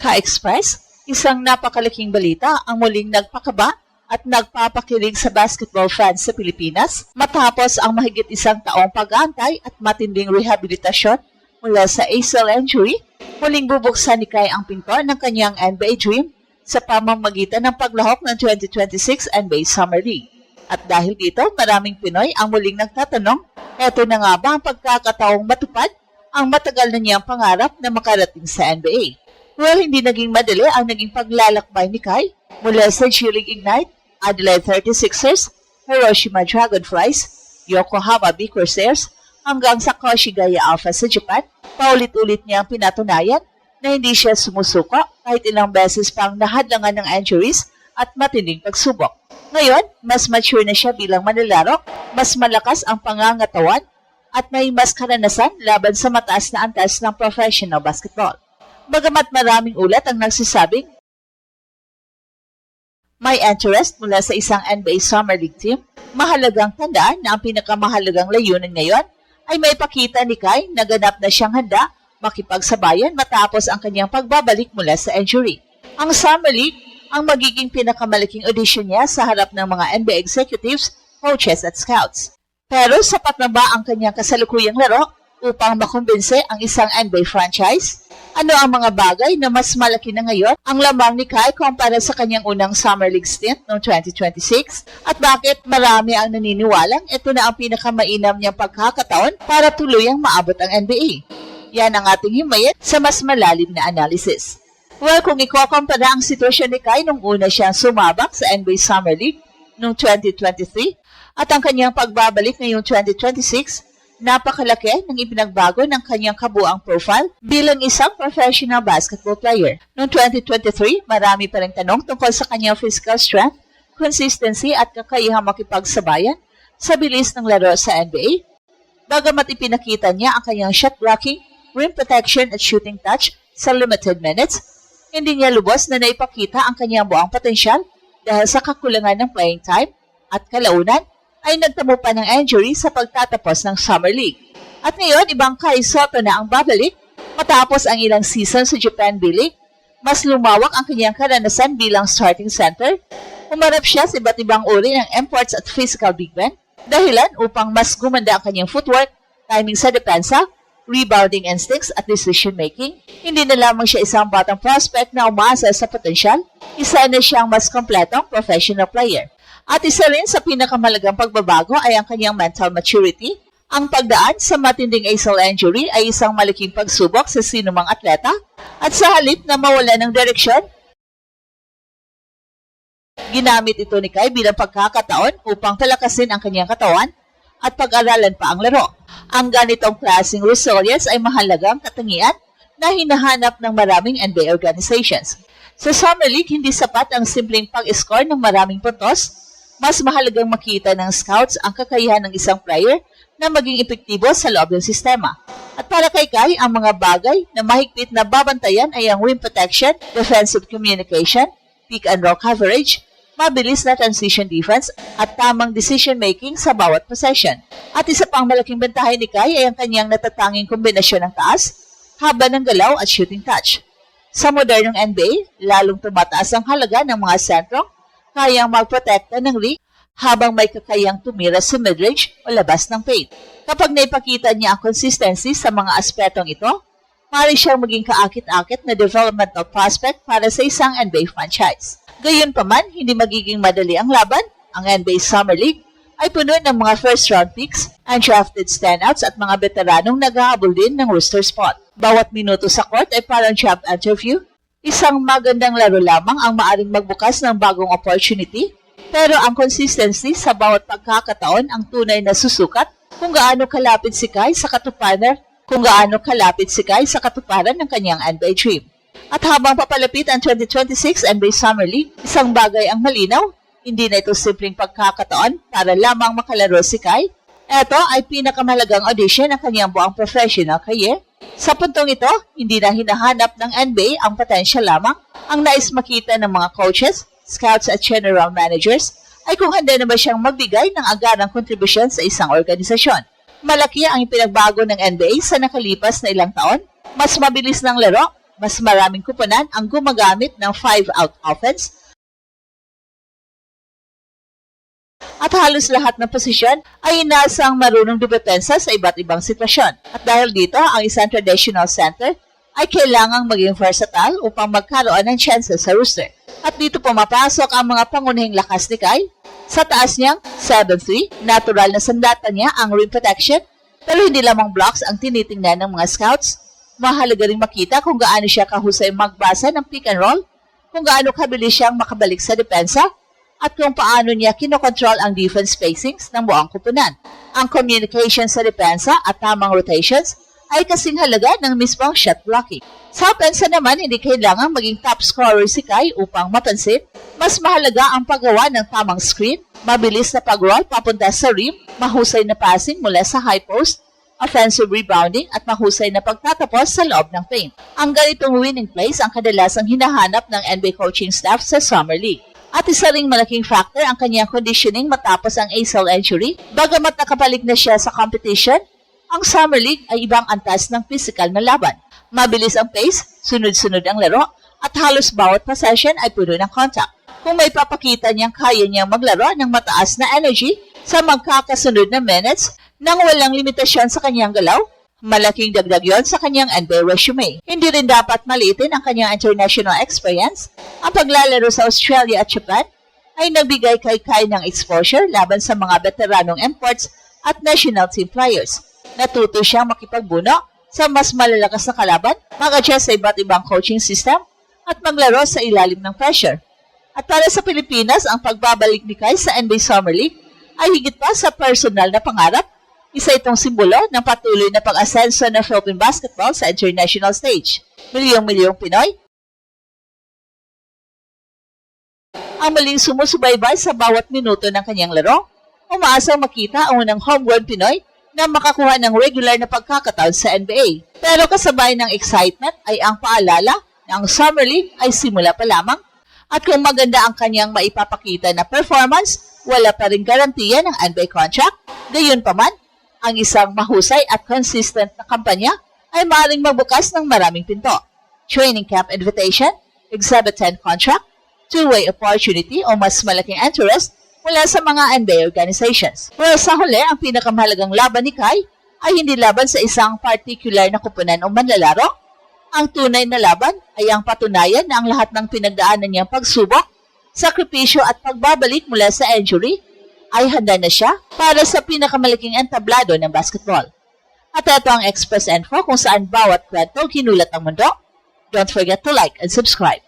Ka-Express, isang napakalaking balita ang muling nagpakaba at nagpapakilig sa basketball fans sa Pilipinas matapos ang mahigit isang taong pag-aantay at matinding rehabilitasyon mula sa ACL injury. Muling bubuksan ni Kai ang pinto ng kanyang NBA dream sa pamamagitan ng paglahok ng 2026 NBA Summer League. At dahil dito, maraming Pinoy ang muling nagtatanong, eto na nga ba ang pagkakataong matupad ang matagal na niyang pangarap na makarating sa NBA? Well, hindi naging madali ang naging paglalakbay ni Kai mula sa G-League Ignite, Adelaide 36ers, Hiroshima Dragonflies, Yokohama B Corsairs, hanggang sa Koshigaya Alpha sa Japan. Paulit-ulit niyang pinatunayan na hindi siya sumusuko kahit ilang beses pang nahadlangan ng injuries at matinding pagsubok. Ngayon, mas mature na siya bilang manlalaro, mas malakas ang pangangatawan at may mas karanasan laban sa mataas na antas ng professional basketball. Bagamat maraming ulat ang nagsasabing may interest mula sa isang NBA Summer League team, mahalagang tandaan na ang pinakamahalagang layunin ngayon ay may pakita ni Kai na ganap na siyang handa makipagsabayan matapos ang kanyang pagbabalik mula sa injury. Ang Summer League ang magiging pinakamalaking audition niya sa harap ng mga NBA executives, coaches at scouts. Pero sapat na ba ang kanyang kasalukuyang laro upang makumbinse ang isang NBA franchise? Ano ang mga bagay na mas malaki na ngayon ang lamang ni Kai kumpara sa kanyang unang Summer League stint noong 2026? At bakit marami ang naniniwalang ito na ang pinakamainam niyang pagkakataon para tuluyang maabot ang NBA? Yan ang ating himayat sa mas malalim na analysis. Well, kung ikukumpara ang sitwasyon ni Kai nung una siyang sumabak sa NBA Summer League noong 2023 at ang kanyang pagbabalik ngayong 2026, napakalaki ng ipinagbago ng kanyang kabuang profile bilang isang professional basketball player. Noong 2023, marami pa ring tanong tungkol sa kanyang physical strength, consistency at kakayahang makipagsabayan sa bilis ng laro sa NBA. Bagamat ipinakita niya ang kanyang shot blocking, rim protection at shooting touch sa limited minutes, hindi niya lubos na naipakita ang kanyang buong potensyal dahil sa kakulangan ng playing time at kalaunan ay nagtamo pa ng injury sa pagtatapos ng Summer League. At ngayon, ibang Kai Sotto na ang babalik matapos ang ilang season sa Japan B-League. Mas lumawak ang kanyang karanasan bilang starting center. Umarap siya sa iba't ibang uri ng imports at physical big men, dahilan upang mas gumanda ang kanyang footwork, timing sa depensa, rebounding instincts at decision making. Hindi na lamang siya isang batang prospect na umaasa sa potensyal, isa na siyang mas kompletong professional player. At isa rin sa pinakamalagang pagbabago ay ang kanyang mental maturity. Ang pagdaan sa matinding ACL injury ay isang malaking pagsubok sa sinumang atleta at sa halip na mawala ng direksyon, ginamit ito ni Kai bilang pagkakataon upang palakasin ang kanyang katawan at pag-aralan pa ang laro. Ang ganitong klaseng resilience ay mahalagang katangian na hinahanap ng maraming NBA organizations. Sa Summer League, hindi sapat ang simpleng pag-score ng maraming puntos. Mas mahalagang makita ng scouts ang kakayahan ng isang player na maging epektibo sa loob ng sistema. At para kay Kai, ang mga bagay na mahigpit na babantayan ay ang rim protection, defensive communication, pick and roll coverage, mabilis na transition defense, at tamang decision-making sa bawat possession. At isa pang malaking bentahe ni Kai ay ang kanyang natatanging kombinasyon ng taas, haba ng galaw at shooting touch. Sa modernong NBA, lalong tumataas ang halaga ng mga sentrong kayang magprotekta ng league habang may kakayang tumira sa midrange o labas ng paint. Kapag naipakita niya ang consistency sa mga aspetong ito, maaari siyang maging kaakit-akit na developmental prospect para sa isang NBA franchise. Gayunpaman, hindi magiging madali ang laban. Ang NBA Summer League ay puno ng mga first-round picks, undrafted standouts at mga veteranong naghahabol din ng roster spot. Bawat minuto sa court ay parang job interview. Isang magandang laro lamang ang maaring magbukas ng bagong opportunity, pero ang consistency sa bawat pagkakataon ang tunay na susukat kung gaano kalapit si Kai sa katuparan ng kanyang NBA dream. At habang papalapit ang 2026 NBA Summer League, isang bagay ang malinaw, hindi na ito simpleng pagkakataon para lamang makalaro si Kai. Ito ay pinakamahalagang audition ng kanyang buong professional career. Sa puntong ito, hindi na hinahanap ng NBA ang potential lamang. Ang nais makita ng mga coaches, scouts at general managers ay kung handa na ba siyang magbigay ng agarang kontribusyon sa isang organisasyon. Malaki ang ipinagbago ng NBA sa nakalipas na ilang taon. Mas mabilis ng laro, Mas maraming kuponan ang gumagamit ng 5-out offense at halos lahat ng posisyon ay inasang marunong dumepensa sa iba't ibang sitwasyon. At dahil dito, ang isang traditional center ay kailangang maging versatile upang magkaroon ng chances sa rooster. At dito pumapasok ang mga pangunahing lakas ni Kai. Sa taas niyang 7'3", natural na sandata niya ang rim protection, pero hindi lamang blocks ang tinitingnan ng mga scouts. Mahalaga ring makita kung gaano siya kahusay magbasa ng pick and roll, kung gaano kabilis siyang makabalik sa depensa, at kung paano niya kinokontrol ang defense spacings ng buong kupunan. Ang communication sa depensa at tamang rotations ay kasing halaga ng mismong shot blocking. Sa opensa naman, hindi kailangang maging top scorer si Kai upang mapansin. Mas mahalaga ang paggawa ng tamang screen, mabilis na pag-roll papunta sa rim, mahusay na passing mula sa high post, offensive rebounding at mahusay na pagtatapos sa loob ng paint. Ang ganitong winning plays ang kadalasang hinahanap ng NBA coaching staff sa Summer League. At isa ring malaking factor ang kanyang conditioning matapos ang ACL injury. Bagamat nakabalik na siya sa competition, ang Summer League ay ibang antas ng physical na laban. Mabilis ang pace, sunod-sunod ang laro, at halos bawat possession ay puno ng contact. Kung may papakita niyang kaya niyang maglaro ng mataas na energy sa magkakasunod na minutes nang walang limitasyon sa kanyang galaw, malaking dagdag yon sa kanyang NBA resume. Hindi rin dapat maliitin ang kanyang international experience. Ang paglalaro sa Australia at Japan ay nagbigay kay Kai ng exposure laban sa mga veteranong imports at national team players. Natuto siyang makipagbuno sa mas malalakas na kalaban, mag-adjust sa iba't ibang coaching system, at maglaro sa ilalim ng pressure. At para sa Pilipinas, ang pagbabalik ni Kai sa NBA Summer League ay higit pa sa personal na pangarap. Isa itong simbolo ng patuloy na pag-asenso ng Philippine basketball sa international stage. Milyong-milyong Pinoy ang muling sumusubaybay sa bawat minuto ng kanyang laro. Umaasang makita ang unang homegrown Pinoy na makakuha ng regular na pagkakataon sa NBA. Pero kasabay ng excitement ay ang paalala na ang Summer League ay simula pa lamang, at kung maganda ang kanyang maipapakita na performance, wala pa rin garantiya ng NBA contract. Gayunpaman, ang isang mahusay at consistent na kampanya ay maaaring magbukas ng maraming pinto. Training camp invitation, Exhibit 10 contract, two-way opportunity o mas malaking interest mula sa mga NBA organizations. Pero sa huli, ang pinakamahalagang laban ni Kai ay hindi laban sa isang particular na kupunan o manlalaro. Ang tunay na laban ay ang patunayan na ang lahat ng pinagdaanan niyang pagsubok, sakripisyo at pagbabalik mula sa injury ay handa na siya para sa pinakamalaking entablado ng basketball. At ito ang Express Info kung saan bawat kwento ginulat ang mundo. Don't forget to like and subscribe.